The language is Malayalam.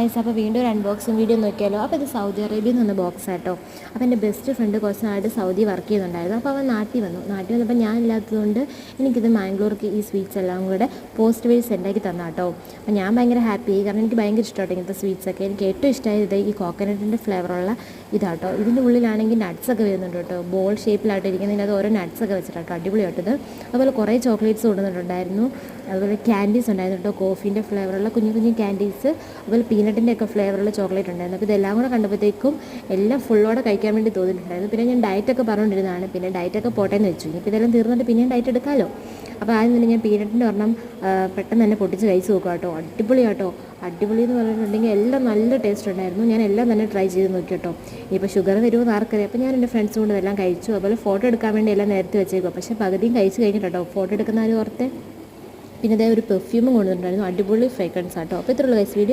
ഗായ്സ്, അപ്പോൾ വീണ്ടും ഒരു അൺബോക്സിങ് വീഡിയോ നോക്കിയാലോ. അപ്പോൾ ഇത് സൗദി അറേബ്യയിൽ നിന്ന് ബോക്സ് ആട്ടോ. അപ്പോൾ എൻ്റെ ബെസ്റ്റ് ഫ്രണ്ട് കുറച്ച് നാളായിട്ട് സൗദി വർക്ക് ചെയ്യുന്നുണ്ടായിരുന്നു. അപ്പോൾ അവൻ നാട്ടിൽ വന്നപ്പോൾ ഞാൻ ഇല്ലാത്തതുകൊണ്ട് എനിക്കിത് മാംഗ്ലൂർക്ക് ഈ സ്വീറ്റ്സ് എല്ലാം കൂടെ പോസ്റ്റ് വഴി സെൻഡാക്കി തന്നാട്ടോ. അപ്പോൾ ഞാൻ ഭയങ്കര ഹാപ്പി, കാരണം എനിക്ക് ഭയങ്കര ഇഷ്ടമാട്ടോ ഇങ്ങനത്തെ സ്വീറ്റ്സൊക്കെ. എനിക്ക് ഏറ്റവും ഇഷ്ടമായത് ഈ കോക്കനട്ടിൻ്റെ ഫ്ലേവറുള്ള ഇതാട്ടോ. ഇതിൻ്റെ ഉള്ളിലാണെങ്കിൽ നട്ട്സൊക്കെ വരുന്നുണ്ട് കേട്ടോ. ബോൾ ഷേപ്പിലായിട്ട് ഇരിക്കുന്നതിന് അത് ഓരോ നട്ട്സൊക്കെ വെച്ചിട്ടാട്ടോ, അടിപൊളിയായിട്ടത്. അതുപോലെ കുറേ ചോക്ലേറ്റ്സ് കൊണ്ടുവന്നിട്ടുണ്ടായിരുന്നു. അതുപോലെ ക്യാൻഡീസ് ഉണ്ടായിരുന്നു കേട്ടോ, കോഫീൻ്റെ ഫ്ലേവറുള്ള കുഞ്ഞു കുഞ്ഞു ക്യാൻഡീസ്. അതുപോലെ പീനട്ടിൻ്റെ ഒക്കെ ഫ്ലേവറുള്ള ചോക്ലേറ്റ് ഉണ്ടായിരുന്നു. അപ്പോൾ ഇതെല്ലാം കൂടെ കണ്ടപ്പോഴത്തേക്കും എല്ലാം ഫുള്ളോടെ കഴിക്കാൻ വേണ്ടി തോന്നിയിട്ടുണ്ടായിരുന്നു. പിന്നെ ഞാൻ ഡയറ്റൊക്കെ പറഞ്ഞുകൊണ്ടിരുന്നതാണ്, പിന്നെ ഡയറ്റൊക്കെ പോട്ടേന്ന് വെച്ചു. ഇനിയിപ്പോൾ ഇതെല്ലാം തീർന്നിട്ട് പിന്നെയും ഡയറ്റ് എടുക്കാമല്ലോ. അപ്പോൾ ആദ്യം തന്നെ ഞാൻ പീനട്ടിൻ്റെ ഒരെണ്ണം പെട്ടെന്ന് തന്നെ പൊട്ടിച്ച് കഴിച്ച് നോക്കുക കേട്ടോ. അടിപൊളിയാട്ടോ. അടിപൊളി എന്ന് പറഞ്ഞിട്ടുണ്ടെങ്കിൽ എല്ലാം നല്ല ടേസ്റ്റ് ഉണ്ടായിരുന്നു. ഞാൻ എല്ലാം തന്നെ ട്രൈ ചെയ്ത് നോക്കി കേട്ടോ. ഇപ്പോൾ ഷുഗർ വരുമെന്ന് ആർക്കറിയാം. അപ്പോൾ ഞാൻ എൻ്റെ ഫ്രണ്ട്സും കൊണ്ട് ഇതെല്ലാം കഴിച്ചു. അതുപോലെ ഫോട്ടോ എടുക്കാൻ വേണ്ടി എല്ലാം നേരത്തെ വെച്ചേക്കും. പക്ഷേ പകുതിയും കഴിച്ച് കഴിഞ്ഞിട്ടോ ഫോട്ടോ എടുക്കുന്ന ഒരു ഓർത്തെ. പിന്നെ അതേ ഒരു പെർഫ്യൂമും കൊണ്ടുവന്നിട്ടുണ്ടായിരുന്നു. അടിപൊളി ഫ്രേഗ്രൻസ് ആട്ടോ. അപ്പോൾ ഇത്രയുള്ള ഗൈസ് വീഡിയോ.